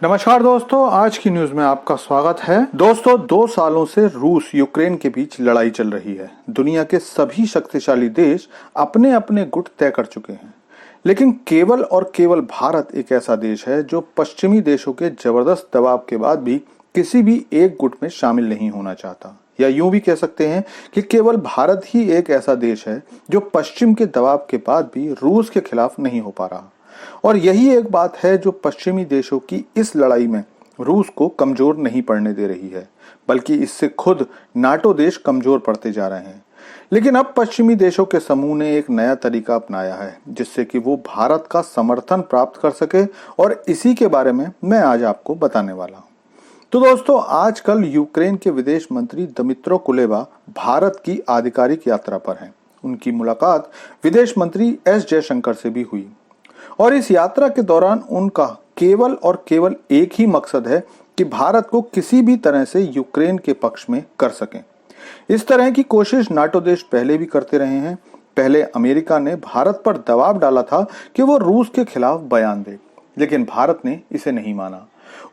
नमस्कार दोस्तों, आज की न्यूज में आपका स्वागत है। दोस्तों, 2 सालों से रूस यूक्रेन के बीच लड़ाई चल रही है। दुनिया के सभी शक्तिशाली देश अपने अपने गुट तय कर चुके हैं, लेकिन केवल और केवल भारत एक ऐसा देश है जो पश्चिमी देशों के जबरदस्त दबाव के बाद भी किसी भी एक गुट में शामिल नहीं होना चाहता। या यूं भी कह सकते हैं कि केवल भारत ही एक ऐसा देश है जो पश्चिम के दबाव के बाद भी रूस के खिलाफ नहीं हो पा रहा। और यही एक बात है जो पश्चिमी देशों की इस लड़ाई में रूस को कमजोर नहीं पड़ने दे रही है, बल्कि इससे खुद नाटो देश कमजोर पड़ते जा रहे हैं। लेकिन अब पश्चिमी देशों के समूह ने एक नया तरीका अपनाया है जिससे कि वो भारत का समर्थन प्राप्त कर सके, और इसी के बारे में मैं आज आपको बताने वाला हूं। तो दोस्तों, आजकल यूक्रेन के विदेश मंत्री दिमित्रो कुलेबा भारत की आधिकारिक यात्रा पर हैं। उनकी मुलाकात विदेश मंत्री एस जयशंकर से भी हुई, और इस यात्रा के दौरान उनका केवल और केवल एक ही मकसद है कि भारत को किसी भी तरह से यूक्रेन के पक्ष में कर सकें। इस तरह की कोशिश नाटो देश पहले भी करते रहे हैं। पहले अमेरिका ने भारत पर दबाव डाला था कि वो रूस के खिलाफ बयान दे, लेकिन भारत ने इसे नहीं माना।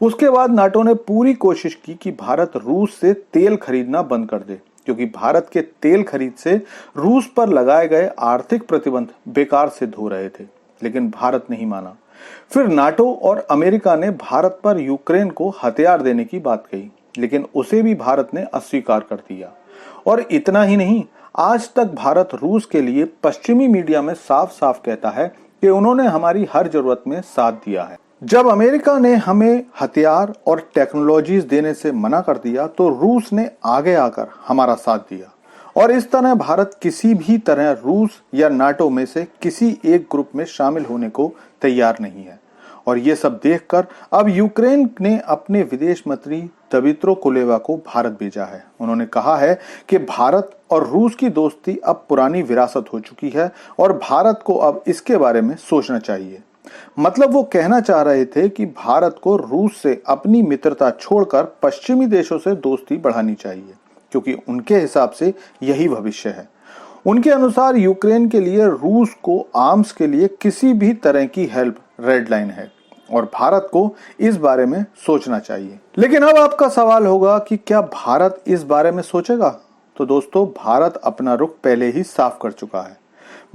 उसके बाद नाटो ने पूरी कोशिश की कि भारत रूस से तेल खरीदना बंद कर दे, क्योंकि भारत के तेल खरीद से रूस पर लगाए गए आर्थिक प्रतिबंध बेकार सिद्ध हो रहे थे, लेकिन भारत नहीं माना। फिर नाटो और अमेरिका ने भारत पर यूक्रेन को हथियार देने की बात कही, लेकिन उसे भी भारत ने अस्वीकार कर दिया। और इतना ही नहीं, आज तक भारत रूस के लिए पश्चिमी मीडिया में साफ साफ कहता है कि उन्होंने हमारी हर जरूरत में साथ दिया है। जब अमेरिका ने हमें हथियार और टेक्नोलॉजीज देने से मना कर दिया तो रूस ने आगे आकर हमारा साथ दिया, और इस तरह भारत किसी भी तरह रूस या नाटो में से किसी एक ग्रुप में शामिल होने को तैयार नहीं है। और ये सब देखकर अब यूक्रेन ने अपने विदेश मंत्री दिमित्रो कुलेबा को भारत भेजा है। उन्होंने कहा है कि भारत और रूस की दोस्ती अब पुरानी विरासत हो चुकी है और भारत को अब इसके बारे में सोचना चाहिए। मतलब वो कहना चाह रहे थे कि भारत को रूस से अपनी मित्रता छोड़कर पश्चिमी देशों से दोस्ती बढ़ानी चाहिए, क्योंकि उनके हिसाब से यही भविष्य है। उनके अनुसार यूक्रेन के लिए रूस को आर्म्स के लिए किसी भी तरह की हेल्प रेड लाइन है, और भारत को इस बारे में सोचना चाहिए। लेकिन अब आपका सवाल होगा कि क्या भारत इस बारे में सोचेगा? तो दोस्तों, भारत अपना रुख पहले ही साफ कर चुका है।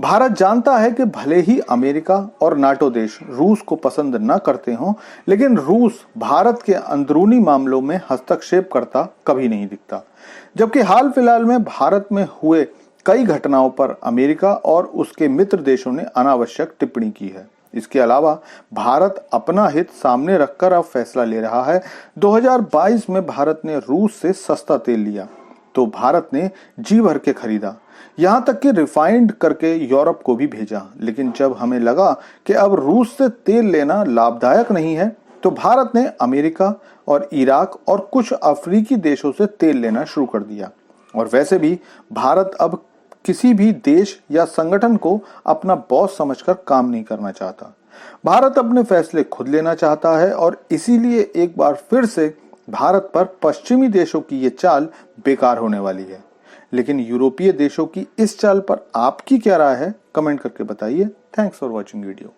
भारत जानता है कि भले ही अमेरिका और नाटो देश रूस को पसंद न करते हों, लेकिन रूस भारत के अंदरूनी मामलों में हस्तक्षेप करता कभी नहीं दिखता। जबकि हाल फिलहाल में भारत में हुए कई घटनाओं पर अमेरिका और उसके मित्र देशों ने अनावश्यक टिप्पणी की है। इसके अलावा भारत अपना हित सामने रखकर अब फैसला ले रहा है। 2022 में भारत ने रूस से सस्ता तेल लिया तो भारत ने जी भर के खरीदा, यहां तक कि रिफाइंड करके यूरोप को भी भेजा। लेकिन जब हमें लगा कि अब रूस से तेल लेना लाभदायक नहीं है तो भारत ने अमेरिका और इराक और कुछ अफ्रीकी देशों से तेल लेना शुरू कर दिया। और वैसे भी भारत अब किसी भी देश या संगठन को अपना बॉस समझकर काम नहीं करना चाहता। भारत अपने फैसले खुद लेना चाहता है, और इसीलिए एक बार फिर से भारत पर पश्चिमी देशों की ये चाल बेकार होने वाली है। लेकिन यूरोपीय देशों की इस चाल पर आपकी क्या राय है? कमेंट करके बताइए। Thanks for watching video.